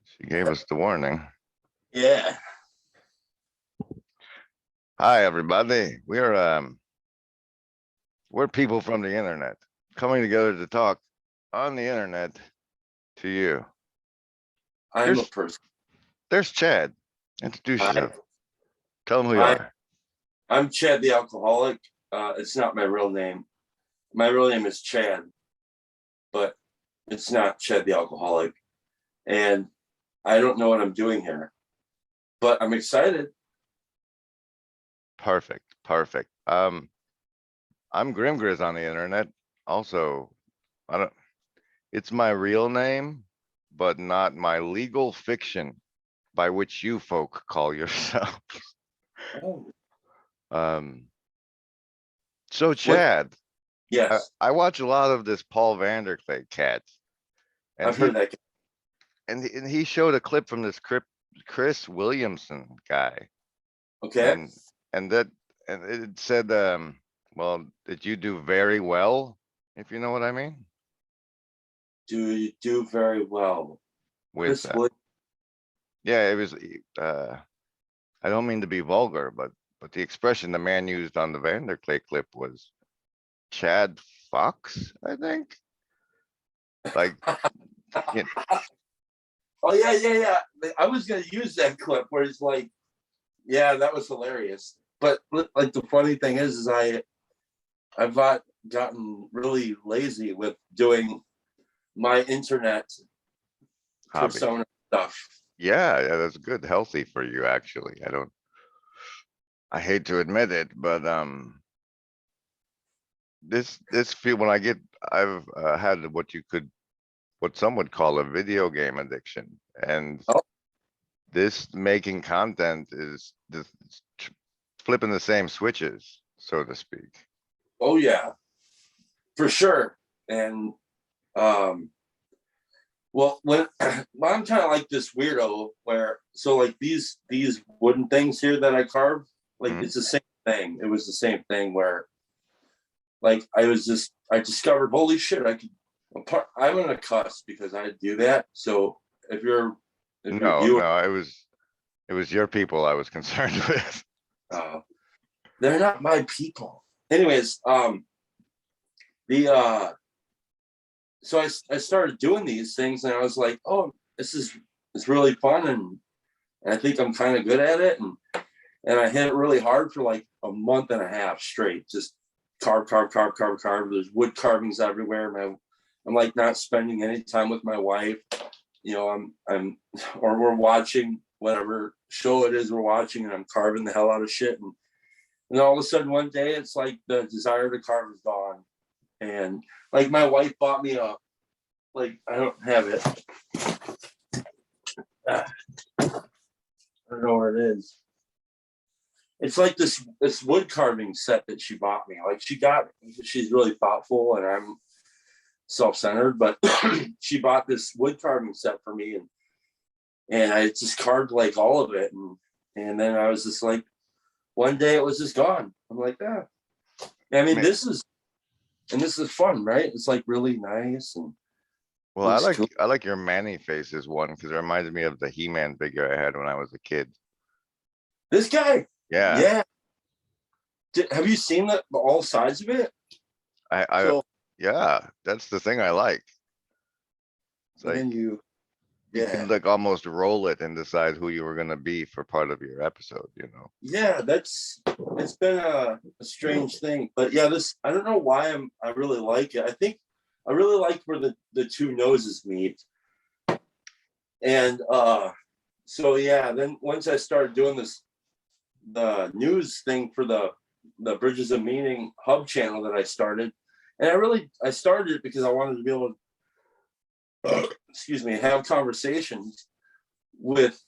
She gave us the warning. Yeah. Hi, everybody. We're people from the internet coming together to talk on the internet to you. I'm a person. There's Chad. Introduce yourself. Hi. Tell them who you are. I'm Chad the alcoholic. It's not my real name. My real name is Chad, but it's not Chad the alcoholic. And I don't know what I'm doing here, but I'm excited. Perfect. I'm GrimGriz on the internet. Also, it's my real name, but not my legal fiction by which you folk call yourselves. Oh. So Chad, Yes. I watch a lot of this Paul Vanderklay cat. And I've heard that. And he showed a clip from this Chris Williamson guy. Okay. And it said, well, did you do very well, if you know what I mean? Do you do very well With that. Yeah, it was, I don't mean to be vulgar, but the expression the man used on the Vanderklay clip was Chad Fox, I think. Like, you know. Oh yeah. I was gonna use that clip where it's like, yeah, that was hilarious. But like the funny thing is I've gotten really lazy with doing my internet Hobby. persona stuff. Yeah, that's good, healthy for you actually. I hate to admit it, but this feel when I've had what some would call a video game addiction, and this making content is just flipping the same switches, so to speak. Oh yeah, for sure. And well, when I'm kind of like this weirdo where like these wooden things here that I carve, like it's the same thing. It was the same thing where like I discovered, holy shit, I'm gonna cuss because I do that. So if you're No, it was your people I was concerned with. They're not my people. Anyways, so I started doing these things and I was like, oh, it's really fun and I think I'm kind of good at it, and I hit it really hard for like a month and a half straight, just carve. There's wood carvings everywhere. I'm like not spending any time with my wife. You know, or we're watching whatever show it is we're watching, and I'm carving the hell out of shit. And all of a sudden one day, it's like the desire to carve is gone. And like my wife bought me I don't have it. I don't know where it is. It's like this wood carving set that she bought me. Like she's really thoughtful and I'm self-centered, but she bought this wood carving set for me and I just carved like all of it. And then I was just like, one day it was just gone. I'm like, ah. I mean, this is fun, right? It's like really nice. And well, I like your Manny Faces one because it reminded me of the He-Man figure I had when I was a kid. This guy? Yeah. Have you seen all sides of it? Yeah, that's the thing I like. It's like you can like almost roll it and decide who you were gonna be for part of your episode, you know. Yeah, it's been a strange thing, but yeah, I don't know why I really like it. I think I really like where the two noses meet, and so yeah. Then once I started doing the news thing for the Bridges of Meaning Hub channel that I started, and I started it because I wanted to be able to have conversations with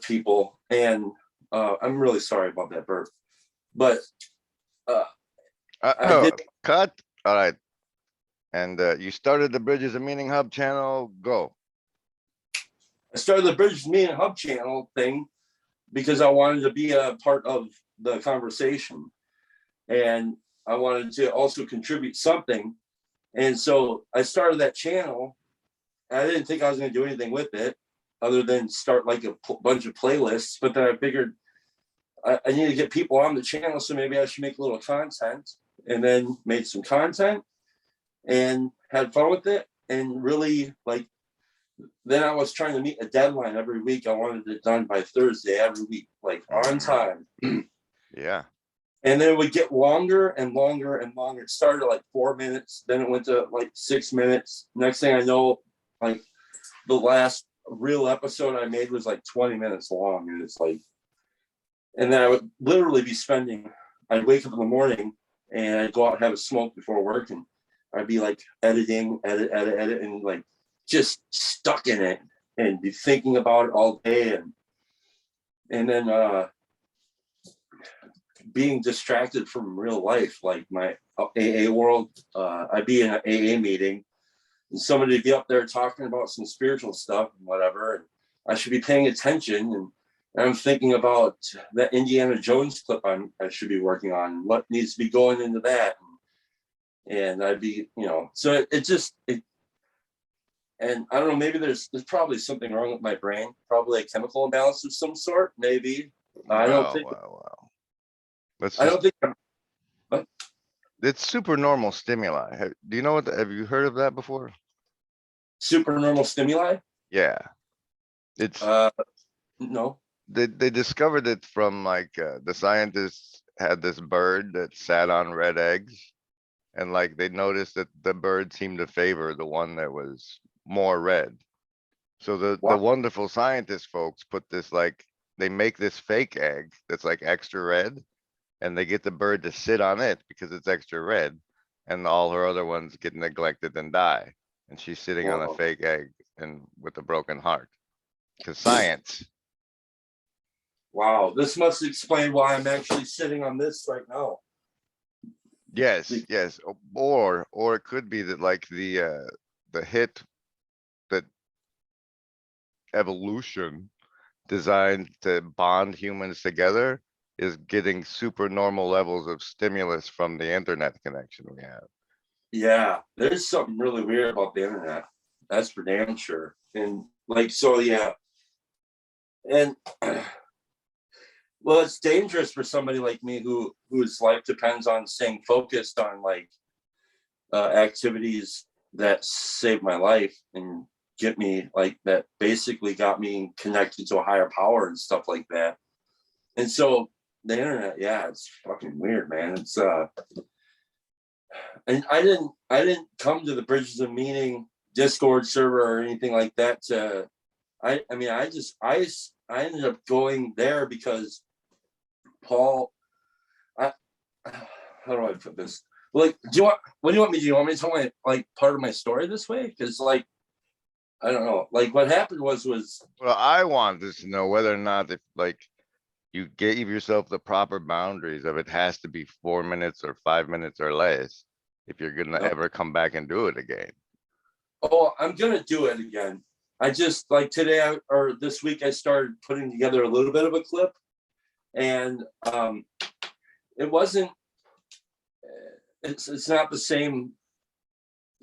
people. And I'm really sorry about that burp, but cut. All right. And you started the Bridges of Meaning Hub channel. Go. I started the Bridges of Meaning Hub channel thing because I wanted to be a part of the conversation, and I wanted to also contribute something. And so I started that channel, I didn't think I was going to do anything with it other than start like a bunch of playlists. But then I figured I need to get people on the channel, so maybe I should make a little content, and then made some content and had fun with it. And really, like, then I was trying to meet a deadline every week. I wanted it done by Thursday every week, like on time. Yeah. And then it would get longer and longer and longer. It started like 4 minutes, then it went to like 6 minutes. Next thing I know, like the last real episode I made was like 20 minutes long. And it's like, and then I would literally be I'd wake up in the morning and I'd go out and have a smoke before work, and I'd be like editing, edit, and like just stuck in it and be thinking about it all day. And then being distracted from real life, like my AA world. I'd be in an AA meeting and somebody would be up there talking about some spiritual stuff and whatever, and I should be paying attention, and I'm thinking about that Indiana Jones clip I should be working on, what needs to be going into that, and I'd be, so and I don't know, maybe there's probably something wrong with my brain, probably a chemical imbalance of some sort, maybe. I don't think it's super normal stimuli. Do you know have you heard of that before? Supernormal stimuli? Yeah. It's no. They discovered it from like the scientists had this bird that sat on red eggs, and like they noticed that the bird seemed to favor the one that was more red. So the wonderful scientist folks put this, like, they make this fake egg that's like extra red, and they get the bird to sit on it because it's extra red, and all her other ones get neglected and die, and she's sitting on a fake egg and with a broken heart. Because science. Wow, this must explain why I'm actually sitting on this right now. Yes, yes. Or it could be that like the hit that evolution designed to bond humans together is getting super normal levels of stimulus from the internet connection we have. Yeah, there's something really weird about the internet. That's for damn sure. And like, so yeah. And well, it's dangerous for somebody like me whose life depends on staying focused on like activities that save my life and get me, like, that basically got me connected to a higher power and stuff like that. And so the internet, yeah, it's fucking weird, man. It's and I didn't come to the Bridges of Meaning Discord server or anything like that to I ended up going there because Paul, how do I put this? Like, what do you want me to do? You want me to tell my, like, part of my story this way? Because, like, I don't know. Like, what happened was well, I wanted to know whether or not, if like you gave yourself the proper boundaries of it has to be 4 minutes or 5 minutes or less if you're gonna ever come back and do it again. Oh, I'm gonna do it again. I just, like, today or this week I started putting together a little bit of a clip, and it wasn't. It's not the same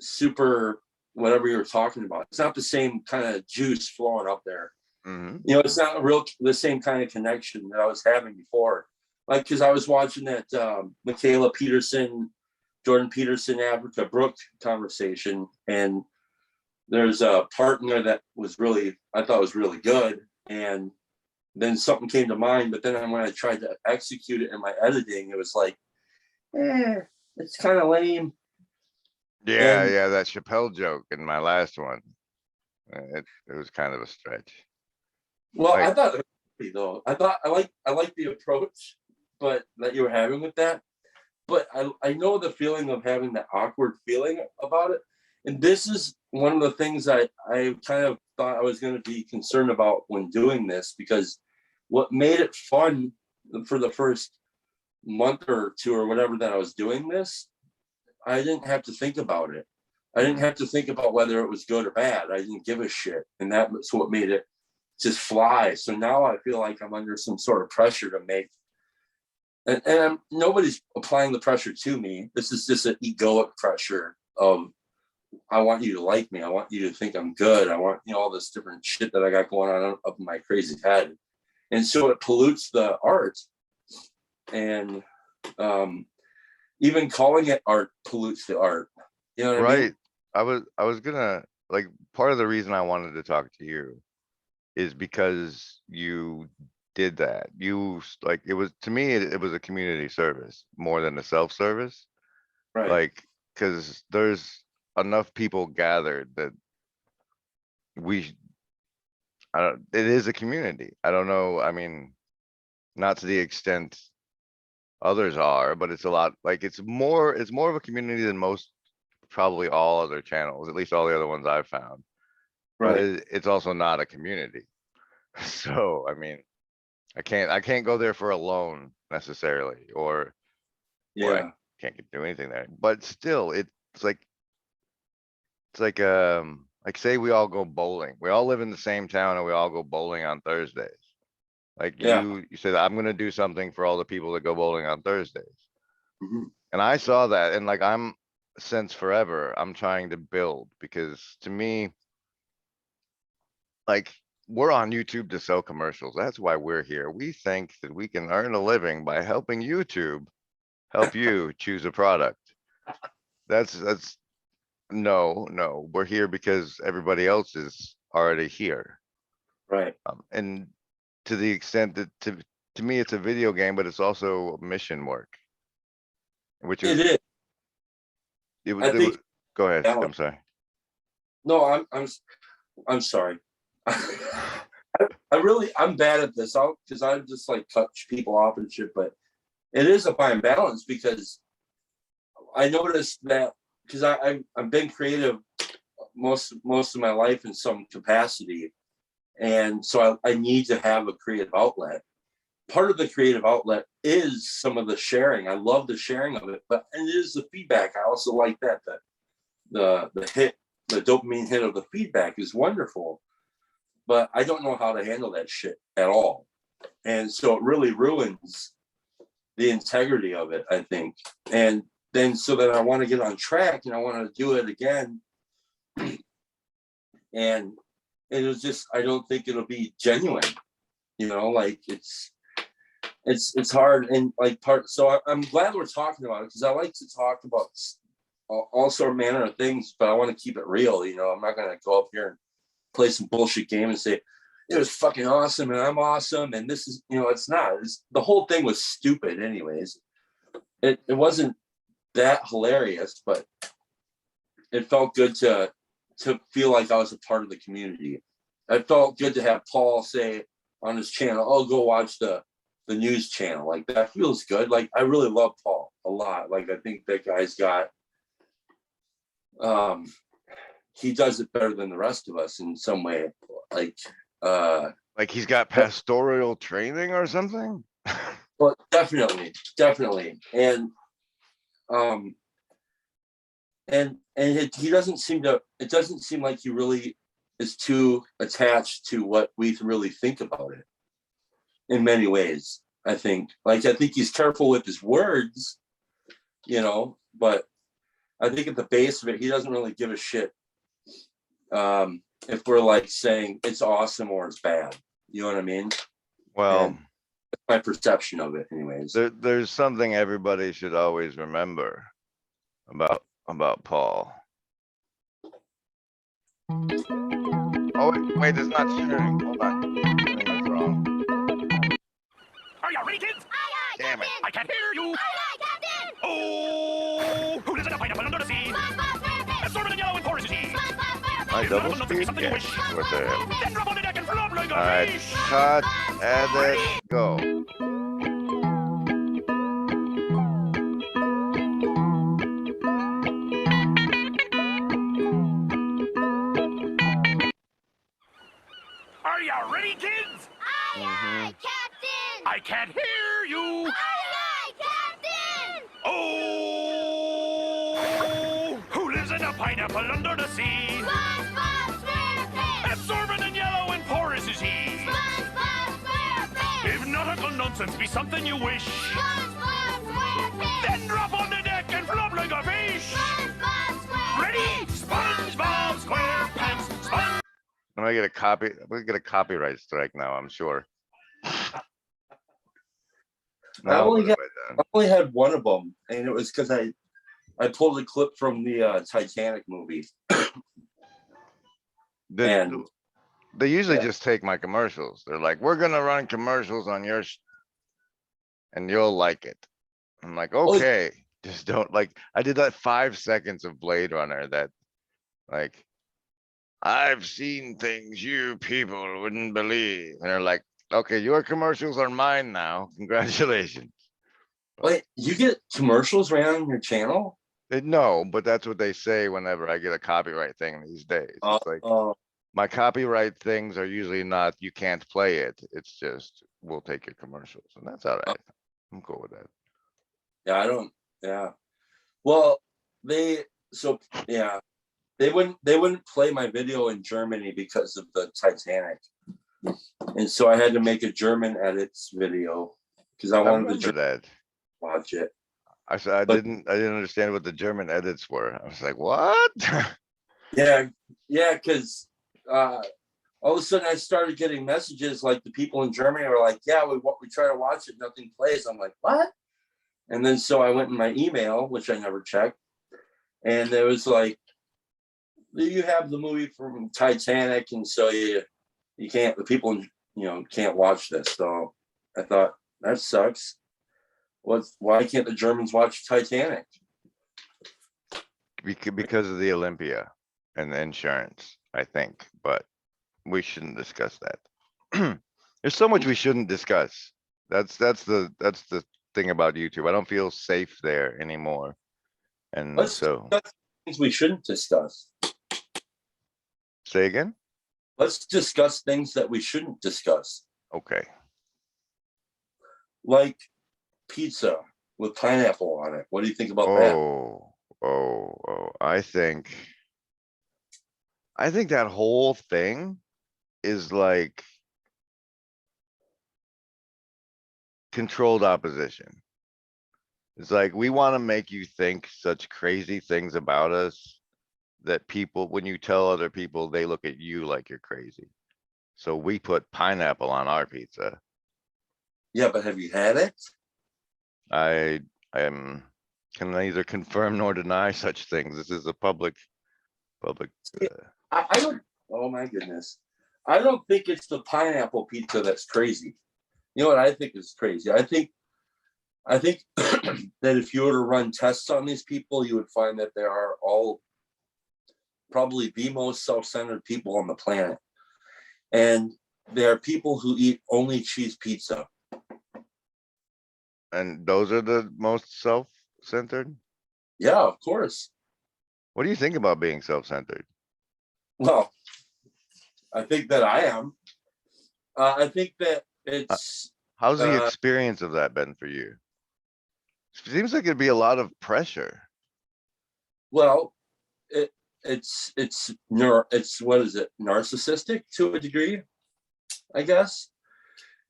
super whatever you were talking about. It's not the same kind of juice flowing up there. Mm-hmm. It's not the same kind of connection that I was having before. Like, because I was watching that Michaela Peterson, Jordan Peterson, Africa Brooke conversation, and there's a part in there that I thought was really good, and then something came to mind. But then when I tried to execute it in my editing, it was like, it's kind of lame. Yeah, that Chappelle joke in my last one, it was kind of a stretch. Well, I thought it was though. I like the approach, but that you were having with that. But I know the feeling of having that awkward feeling about it. And this is one of the things I kind of thought I was going to be concerned about when doing this, because what made it fun for the first month or two or whatever that I was doing this, I didn't have to think about it. I didn't have to think about whether it was good or bad. I didn't give a shit. And that's what made it just fly. So now I feel like I'm under some sort of pressure to make, and nobody's applying the pressure to me. This is just an egoic pressure of I want you to like me. I want you to think I'm good. I want, all this different shit that I got going on up in my crazy head. And so it pollutes the art. And even calling it art pollutes the art. You know what I mean? Right. I was gonna, like, part of the reason I wanted to talk to you is because you did that. Like, it was, to me, it was a community service more than a self-service. Right. Like, because there's enough people gathered that it is a community. I don't know. I mean, not to the extent others are, but it's a lot, like, it's more of a community than most, probably all other channels, at least all the other ones I've found. But Right. it's also not a community. So, I mean, I can't go there for a loan necessarily, or I Yeah. can't do anything there. But still, it's like, say we all go bowling. We all live in the same town and we all go bowling on Thursdays. Like, Yeah. you said, I'm gonna do something for all the people that go bowling on Thursdays. Mhm. And I saw that, and like, since forever, I'm trying to build, because to me, like, we're on YouTube to sell commercials. That's why we're here. We think that we can earn a living by helping YouTube help you choose a product. That's no, we're here because everybody else is already here. Right. And to the extent that, to me, it's a video game, but it's also mission work, which It is, is. I it think. was, go ahead. Yeah. I'm sorry. No, I'm sorry. I'm bad at this. Because I just like cut people off and shit. But it is a fine balance, because I noticed that, because I've been creative most of my life in some capacity, and so I need to have a creative outlet. Part of the creative outlet is some of the sharing. I love the sharing of it, but and it is the feedback. I also like that the dopamine hit of the feedback is wonderful, but I don't know how to handle that shit at all, and so it really ruins the integrity of it, I think. And then so that I want to get on track and I want to do it again, and it was just, I don't think it'll be genuine, like it's hard. And like so I'm glad we're talking about it, because I like to talk about all sort of manner of things, but I want to keep it real. I'm not going to go up here and play some bullshit game and say it was fucking awesome and I'm awesome and this is, it's not. The whole thing was stupid anyways. It wasn't that hilarious, but it felt good to feel like I was a part of the community. It felt good to have Paul say on his channel, "Oh, go watch the news channel." Like, that feels good. Like, I really love Paul a lot. Like, I think that guy's got he does it better than the rest of us in some way. Like He's got pastoral training or something. well, definitely. And he doesn't seem to, it doesn't seem like he really is too attached to what we really think about it in many ways. I think he's careful with his words, but I think at the base of it, he doesn't really give a shit if we're like saying it's awesome or it's bad. You know what I mean? Well, and that's my perception of it anyways. There's something everybody should always remember about Paul. Oh, wait, it's not sharing. Hold on. That's wrong. Are you ready, kids? Aye, aye, Damn it. Captain! I can't hear you. Aye, aye, Captain! Oh, who lives in a pineapple under the sea? SpongeBob SquarePants! Absorbent and yellow and porous is he? SpongeBob SquarePants! My If double none of them speed? something you Yeah, wish. worth it. Then drop on the deck and flop like a Alright, fish. cut, edit, go. Are you ready, kids? Aye, aye, Captain! I can't hear you. Aye, aye, Captain! Oh, who lives in a pineapple under the sea? SpongeBob SquarePants! Absorbent and yellow and porous is he? SpongeBob SquarePants! If nautical nonsense be something you wish, SpongeBob SquarePants! then drop on the deck and flop like a fish. SpongeBob SquarePants! Ready? SpongeBob SquarePants. I'm gonna get a copy. I'm gonna get a copyright strike now, I'm sure. Now only what have I I done? only had one of them, and it was because I pulled a clip from the Titanic movie. And They usually yeah. just take my commercials. They're like, we're gonna run commercials on your and you'll like it. I'm like, Oh, okay, just don't like, I did that 5 seconds of Blade Runner that like, I've seen things you people wouldn't believe. And they're like, okay, your commercials are mine now. Congratulations. wait, you get commercials ran on your channel? No, but that's what they say whenever I get a copyright thing these days. It's like, Oh, my copyright things are usually not, you can't play it. It's just, we'll take your commercials and that's all right. I'm cool with that. yeah, I don't. Yeah. Well, yeah, they wouldn't play my video in Germany because of the Titanic, and so I had to make a German edits video because I I wanted the remember German that. to watch it. I said, I But- didn't understand what the German edits were. I was like, what? Yeah, because all of a sudden I started getting messages like the people in Germany were like, "Yeah, we try to watch it, nothing plays." I'm like, "What?" And then so I went in my email, which I never checked, and there was like, you have the movie from Titanic, and so you can't, the people can't watch this. So I thought that sucks. Why can't the Germans watch Titanic? Because of the Olympia and the insurance, I think, but we shouldn't discuss that. There's so much we shouldn't discuss. That's the thing about YouTube. I don't feel safe there anymore. And Let's so, discuss things we shouldn't discuss. say again? Let's discuss things that we shouldn't discuss, Okay. like pizza with pineapple on it. What do you think about that? Oh, I think that whole thing is like controlled opposition. It's like, we want to make you think such crazy things about us that people, when you tell other people, they look at you like you're crazy. So we put pineapple on our pizza. Yeah, but have you had it? I can neither confirm nor deny such things. This is a public. I don't. Oh my goodness. I don't think it's the pineapple pizza that's crazy. You know what I think is crazy? I think that if you were to run tests on these people, you would find that they are all probably the most self-centered people on the planet. And there are people who eat only cheese pizza. And those are the most self-centered. Yeah, of course. What do you think about being self-centered? Well, I think that I am. I think that it's How's the experience of that been for you? Seems like it'd be a lot of pressure. well, it's what is it? Narcissistic to a degree, I guess.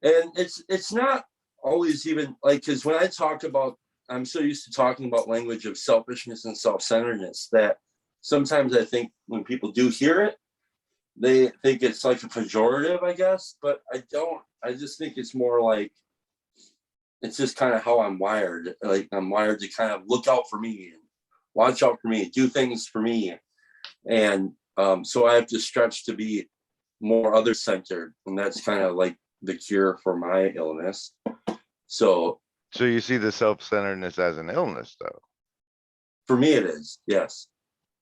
And it's not always even like, because when I talk about, I'm so used to talking about language of selfishness and self-centeredness that sometimes I think when people do hear it, they think it's like a pejorative, I guess, but I don't. I just think it's more like, it's just kind of how I'm wired. Like, I'm wired to kind of look out for me and watch out for me, do things for me. And so I have to stretch to be more other-centered, and that's kind of like the cure for my illness. So you see the self-centeredness as an illness, though? for me, it is, yes.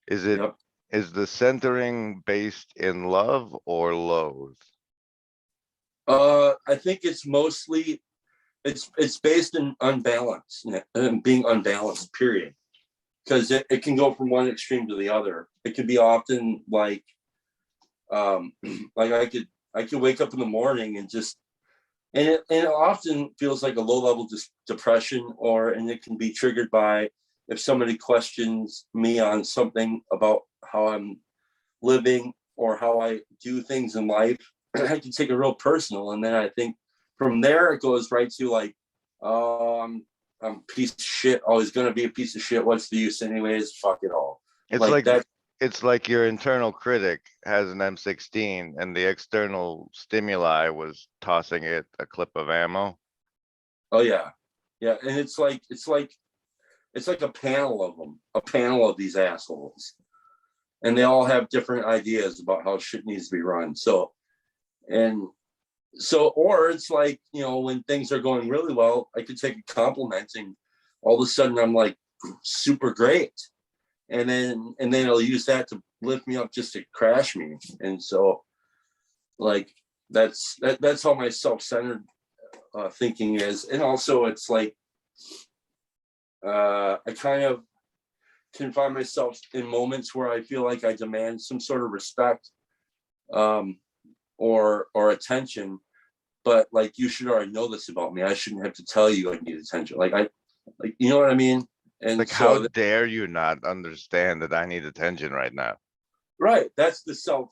Is it? Yep. Is the centering based in love or loathe? I think it's mostly it's based in unbalance and being unbalanced, period. Because it can go from one extreme to the other. It could be often like I could wake up in the morning and just, and it often feels like a low level depression, and it can be triggered by if somebody questions me on something about how I'm living or how I do things in life. I can take it real personal, and then I think from there it goes right to like, oh, I'm a piece of shit. Always gonna be a piece of shit. What's the use anyways? Fuck it all. It's Like like that. it's like your internal critic has an M16 and the external stimuli was tossing it a clip of ammo. Oh yeah, yeah, and it's like a panel of them, a panel of these assholes, and they all have different ideas about how shit needs to be run. Or it's like, when things are going really well, I could take a compliment and all of a sudden I'm like super great. And then they'll use that to lift me up just to crash me. And so like, that's how my self-centered thinking is. And also it's like, I kind of can find myself in moments where I feel like I demand some sort of respect, or attention, but like, you should already know this about me. I shouldn't have to tell you I need attention. Like you know what I mean? And Like, so how dare you not understand that I need attention right now? right, that's the self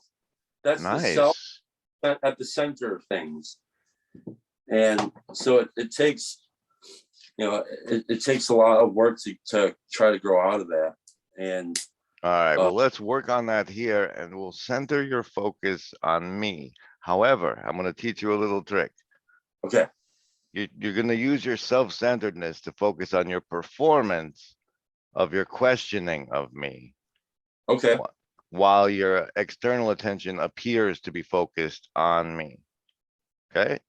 at the center of things. And so it takes, it takes a lot of work to try to grow out of that. And All right, well, let's work on that here and we'll center your focus on me. However, I'm going to teach you a little trick. okay, You're going to use your self-centeredness to focus on your performance of your questioning of me, okay, while your external attention appears to be focused on me. Okay?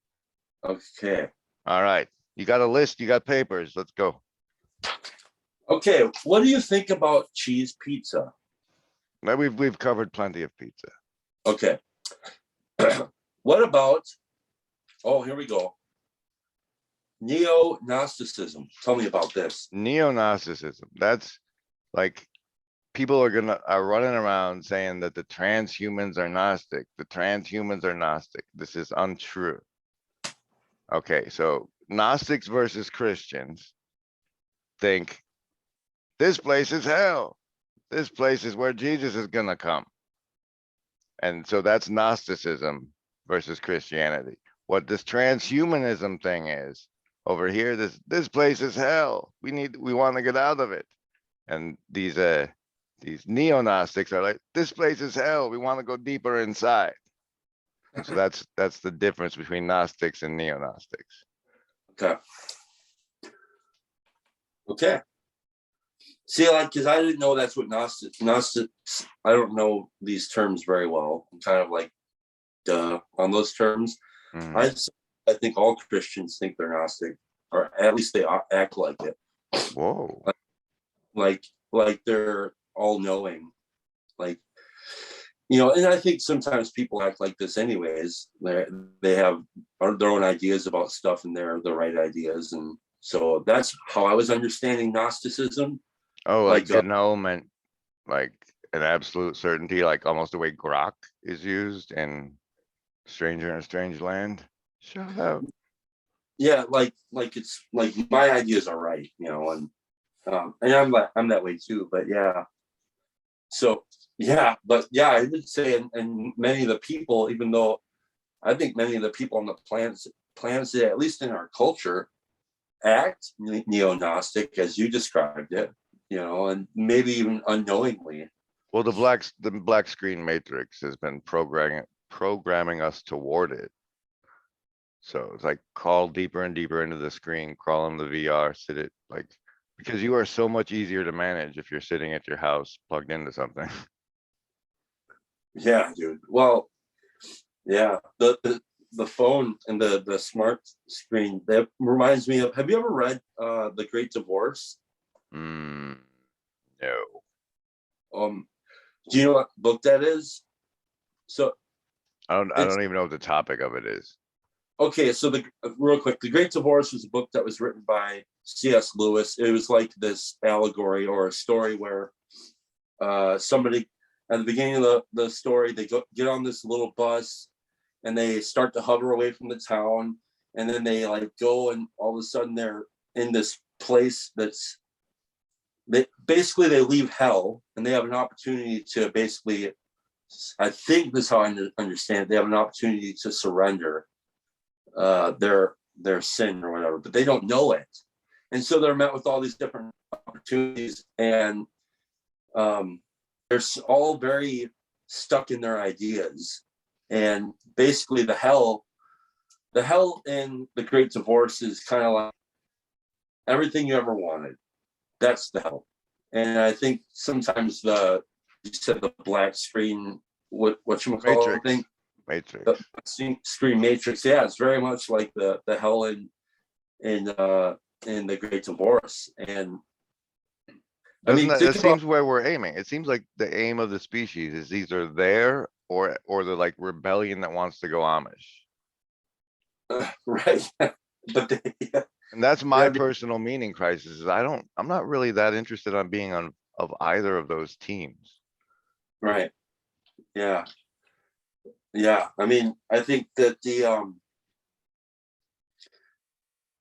okay, All right. You got a list, you got papers. Let's go. okay. What do you think about cheese pizza? Now, we've covered plenty of pizza. Okay. What about, oh, here we go. Neo-Gnosticism. Tell me about this. Neo-Gnosticism. That's like, people are running around saying that the transhumans are Gnostic. The transhumans are Gnostic. This is untrue. Okay, so Gnostics versus Christians think this place is hell. This place is where Jesus is gonna come. And so that's Gnosticism versus Christianity. What this transhumanism thing is over here, this place is hell. We want to get out of it. And these neo-Gnostics are like, this place is hell. We want to go deeper inside. So that's the difference between Gnostics and neo-Gnostics. Okay. Okay. See, like, because I didn't know that's what Gnostics, I don't know these terms very well. I'm kind of like, duh, on those terms. Mhm. I think all Christians think they're Gnostic, or at least they act like it. Whoa. Like they're all knowing. Like, and I think sometimes people act like this anyways. They have their own ideas about stuff, and they're the right ideas. And so that's how I was understanding Gnosticism. Oh, like Like, know meant like an absolute certainty, like almost the way grok is used in Stranger in a Strange Land. Shut up. yeah, like it's like my ideas are right, and I'm that way too. But yeah, so yeah, but yeah, I would say, and many of the people, even though I think many of the people on the planets, at least in our culture, act neo-Gnostic as you described it, and maybe even unknowingly. Well, the black screen matrix has been programming us toward it. So it's like, crawl deeper and deeper into the screen, crawl in the VR, sit it like, because you are so much easier to manage if you're sitting at your house plugged into something. Yeah, dude. Well, yeah, the phone and the smart screen, that reminds me of, have you ever read The Great Divorce? No. Do you know what book that is? So I don't even know what the topic of it is. okay, so real quick, The Great Divorce was a book that was written by C.S. Lewis. It was like this allegory or a story where somebody at the beginning of the story, they get on this little bus and they start to hover away from the town, and then they like go, and all of a sudden they're in this place they leave hell, and they have an opportunity to basically, I think this is how I understand it, they have an opportunity to surrender their sin or whatever, but they don't know it. And so they're met with all these different opportunities, and all very stuck in their ideas. And basically the hell in the Great Divorce is kind of like everything you ever wanted. That's the hell. And I think sometimes you said the black screen, what you call it thing? Matrix. The screen matrix. Yeah, it's very much like the hell in the Great Divorce. And I mean, It seems where we're aiming. It seems like the aim of the species is either there or the like rebellion that wants to go Amish. right. But yeah. And that's my personal meaning crisis is I'm not really that interested on being of either of those teams. Right. Yeah. Yeah. I mean, I think that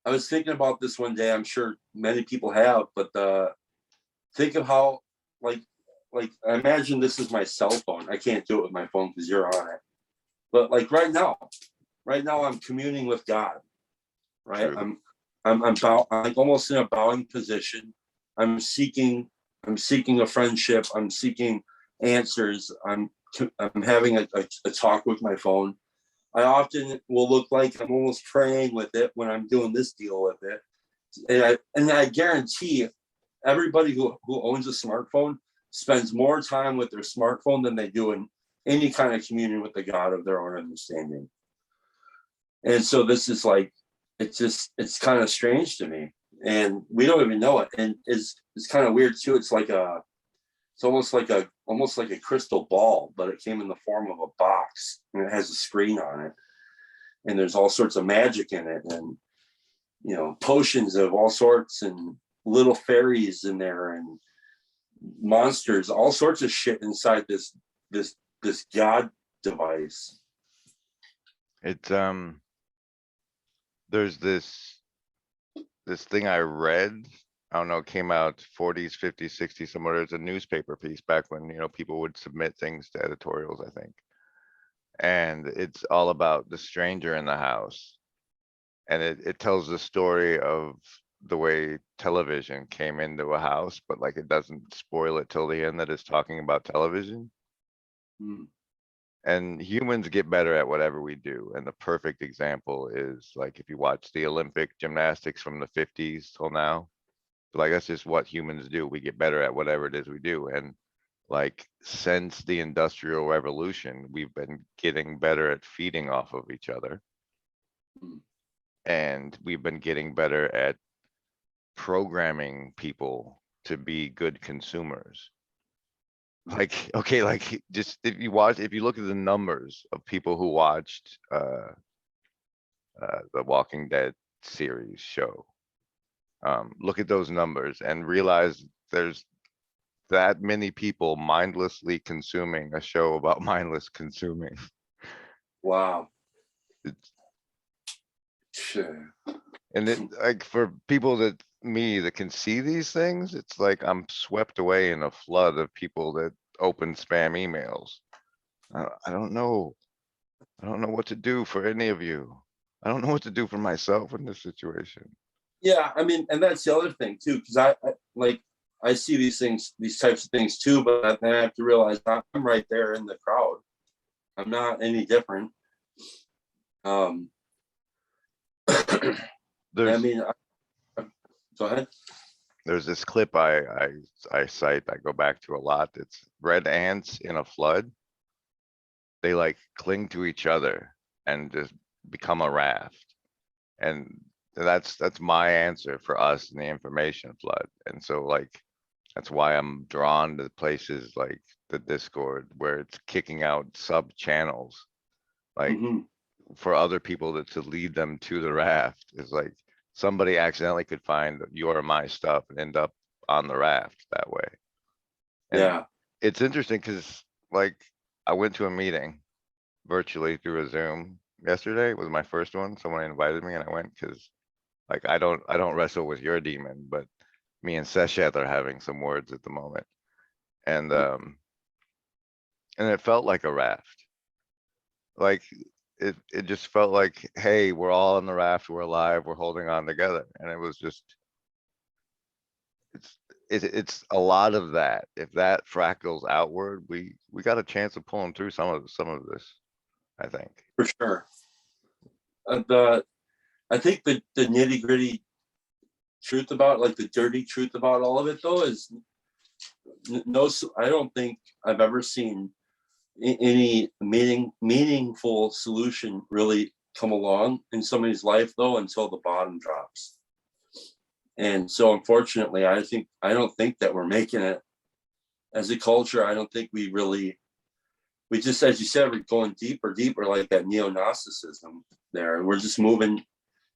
I was thinking about this one day. I'm sure many people have, but think of how like I imagine this is my cell phone. I can't do it with my phone because you're on it. But like right now I'm communing with God. Right. True. I'm almost in a bowing position. I'm seeking a friendship. I'm seeking answers. I'm having a talk with my phone. I often will look like I'm almost praying with it when I'm doing this deal with it. And I guarantee everybody who owns a smartphone spends more time with their smartphone than they do in any kind of communion with the God of their own understanding. And so this is like, it's kind of strange to me, and we don't even know it. And it's kind of weird too. It's almost like a crystal ball, but it came in the form of a box, and it has a screen on it, and there's all sorts of magic in it, and potions of all sorts, and little fairies in there, and monsters, all sorts of shit inside this God device. It's there's this thing I read, I don't know, it came out 40s, 50s, 60s, somewhere. It's a newspaper piece back when, people would submit things to editorials, I think. And it's all about the stranger in the house. And it tells the story of the way television came into a house, but like it doesn't spoil it till the end that it's talking about television. Mm. And humans get better at whatever we do. And the perfect example is like if you watch the Olympic gymnastics from the 50s till now, like that's just what humans do. We get better at whatever it is we do. And like since the Industrial Revolution, we've been getting better at feeding off of each other. And we've been getting better at programming people to be good consumers. Like, okay, like just if you look at the numbers of people who watched the Walking Dead series show, look at those numbers and realize there's that many people mindlessly consuming a show about mindless consuming. Wow. It's, Sure. and it like for people that can see these things, it's like I'm swept away in a flood of people that open spam emails. I don't know. I don't know what to do for any of you. I don't know what to do for myself in this situation. Yeah, I mean, and that's the other thing too, because I see these types of things too, but then I have to realize I'm right there in the crowd. I'm not any different. There's, I mean, go ahead. There's this clip I cite, I go back to a lot. It's red ants in a flood. They like cling to each other and just become a raft. And that's my answer for us in the information flood. And so like, that's why I'm drawn to places like the Discord where it's kicking out sub channels. Like for other people to lead them to the raft is like somebody accidentally could find your or my stuff and end up on the raft that way. And yeah, it's interesting because like I went to a meeting virtually through a Zoom yesterday. It was my first one. Someone invited me and I went because like I don't wrestle with your demon, but me and Seshet are having some words at the moment. And it felt like a raft. Like it just felt like, hey, we're all on the raft, we're alive, we're holding on together. And it was just it's a lot of that. If that fractals outward, we got a chance of pulling through some of this, I think. For sure. I think the nitty gritty truth about, like the dirty truth about all of it though, is no, I don't think I've ever seen any meaningful solution really come along in somebody's life though until the bottom drops. And so unfortunately, I don't think that we're making it as a culture. I don't think we just, as you said, we're going deeper like that neo-Gnosticism there, and we're just moving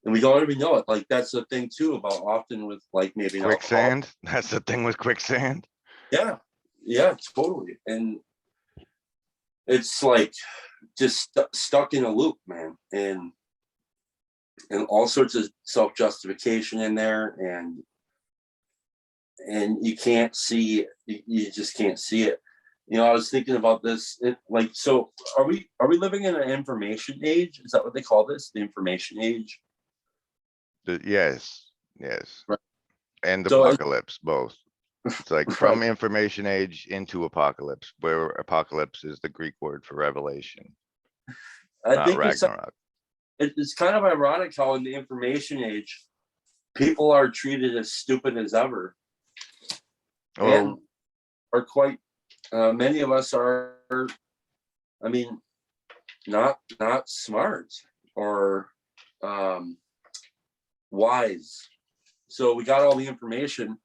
and we don't even know it. Like that's the thing too about often with like maybe Quicksand. That's the thing with quicksand. Yeah, totally. And it's like just stuck in a loop, man. And all sorts of self-justification in there, and you can't see it. You just can't see it. You know, I was thinking about this, so are we living in an information age? Is that what they call this? The information age? Yes. Right. And So apocalypse, both. It's like from information age into apocalypse, where apocalypse is the Greek word for revelation, I not think Ragnarok. it's kind of ironic how in the information age, people are treated as stupid as ever. And are quite, many of us are, I mean, not smart or wise. So we got all the information,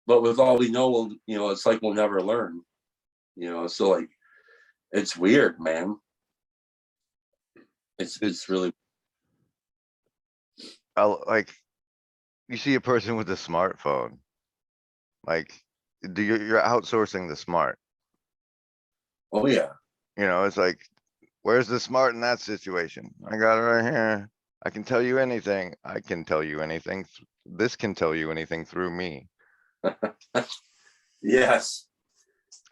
but with all we know, it's like we'll never learn. So like, it's weird, man. It's really. Like, you see a person with a smartphone, like you're outsourcing the smart. Oh yeah. It's like, where's the smart in that situation? I got it right here. I can tell you anything. I can tell you anything. This can tell you anything through me. Yes.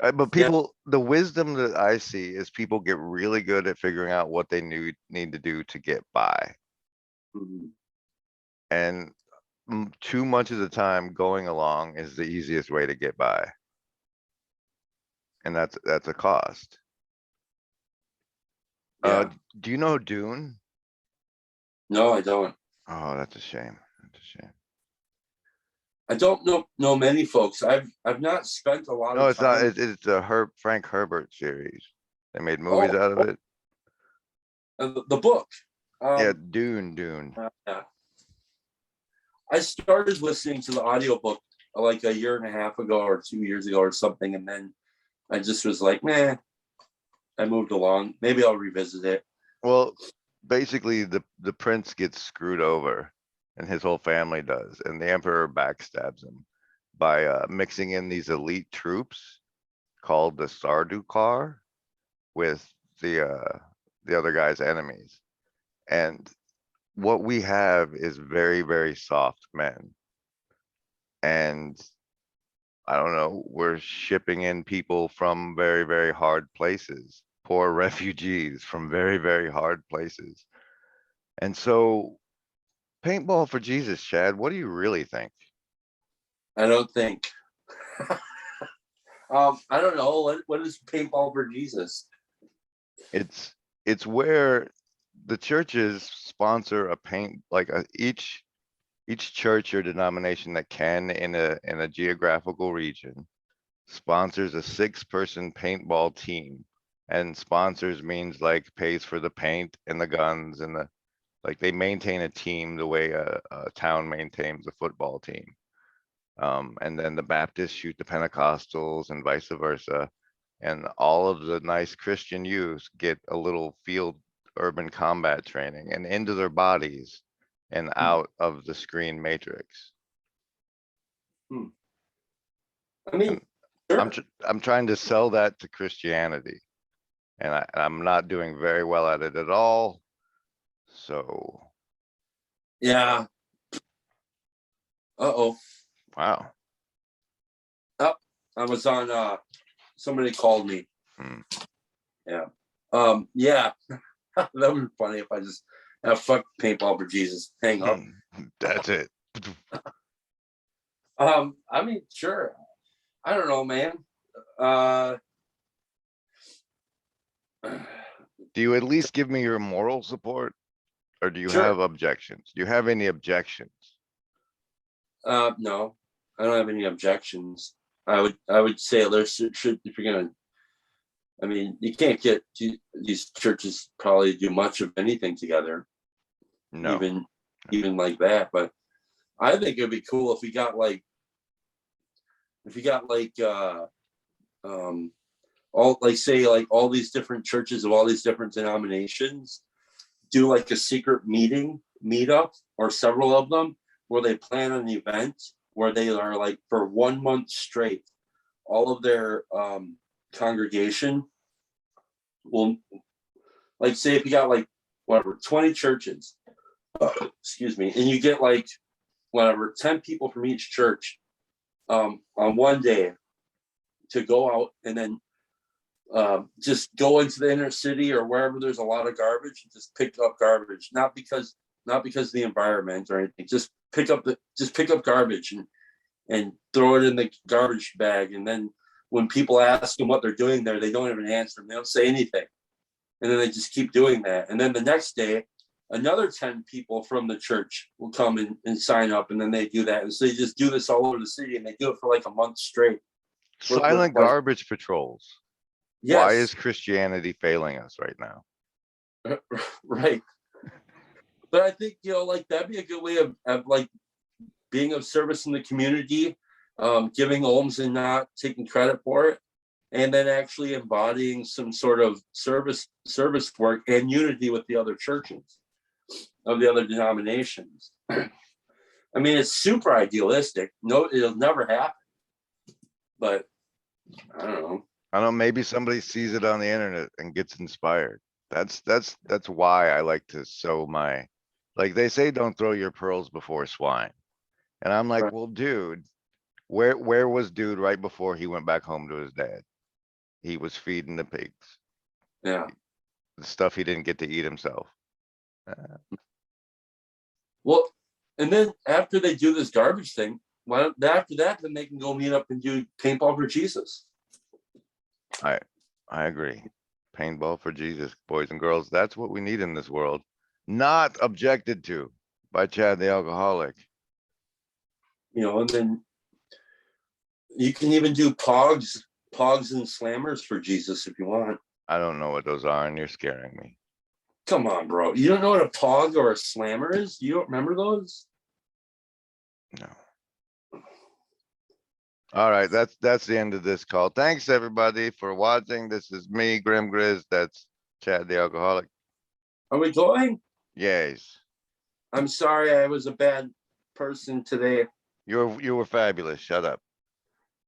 But people, the wisdom that I see is people get really good at figuring out what they need to do to get by. Mhm. And too much of the time going along is the easiest way to get by. And that's a cost. Yeah. Do you know Dune? No, I don't. Oh, that's a shame. I don't know many folks. I've not spent a lot No, of it's not. time. It's a Frank Herbert series. They made movies out of it. The book. Yeah, Dune. Yeah. I started listening to the audiobook like a year and a half ago or 2 years ago or something, and then I just was like, man, I moved along. Maybe I'll revisit it. Well, basically the prince gets screwed over, and his whole family does, and the emperor backstabs him by mixing in these elite troops called the Sardaukar with the other guy's enemies. And what we have is very, very soft men. And I don't know, we're shipping in people from very, very hard places, poor refugees from very, very hard places. And so, paintball for Jesus, Chad, what do you really think? I don't think. I don't know. What is paintball for Jesus? It's where the churches sponsor a paint, like each church or denomination that can in a geographical region sponsors a 6-person paintball team. And sponsors means like pays for the paint and the guns and like they maintain a team the way a town maintains a football team. And then the Baptists shoot the Pentecostals and vice versa. And all of the nice Christian youth get a little field urban combat training and into their bodies and out of the screen matrix. I mean, sure. I'm trying to sell that to Christianity, and I'm not doing very well at it at all. So Yeah. Uh-oh. wow. I was on somebody called me. Yeah. Yeah. That would be funny if I just fuck paintball for Jesus. Hang up. That's it. I mean, sure. I don't know, man. Uh, Do you at least give me your moral support? Or do you Sure. have objections? Do you have any objections? no, I don't have any objections. I would say there should if you're gonna. I mean, you can't get these churches probably do much of anything together, No. even like that. But I think it'd be cool if we got like, all like say like all these different churches of all these different denominations do like a secret meetup or several of them where they plan an event where they are like for 1 month straight, all of their congregation will like say if you got like whatever 20 churches, excuse me, and you get like whatever 10 people from each church on one day to go out and then just go into the inner city or wherever there's a lot of garbage and just pick up garbage, not because of the environment or anything, just pick up garbage and throw it in the garbage bag. And then when people ask them what they're doing there, they don't even answer them, they don't say anything, and then they just keep doing that. And then the next day another 10 people from the church will come and sign up, and then they do that. And so you just do this all over the city, and they do it for like a month straight. Silent like- garbage patrons. Yes. Why is Christianity failing us right now? Right. But I think, like that'd be a good way of like being of service in the community, giving alms and not taking credit for it, and then actually embodying some sort of service work and unity with the other churches of the other denominations. I mean, it's super idealistic. No, it'll never happen. But I don't know. I don't know, maybe somebody sees it on the internet and gets inspired. That's why I like to sow my, like they say, don't throw your pearls before swine. And I'm like, Right. well, dude, where was dude right before he went back home to his dad? He was feeding the pigs, Yeah. the stuff he didn't get to eat himself. Well, and then after they do this garbage thing, after that, then they can go meet up and do paintball for Jesus. I agree. Paintball for Jesus, boys and girls. That's what we need in this world. Not objected to by Chad the alcoholic. And then you can even do pogs and slammers for Jesus if you want. I don't know what those are, and you're scaring me. Come on, bro. You don't know what a pog or a slammer is? You don't remember those? No. All right, that's the end of this call. Thanks everybody for watching. This is me, GrimGriz. That's Chad the alcoholic. Are we going? Yes. I'm sorry I was a bad person today. You were fabulous. Shut up.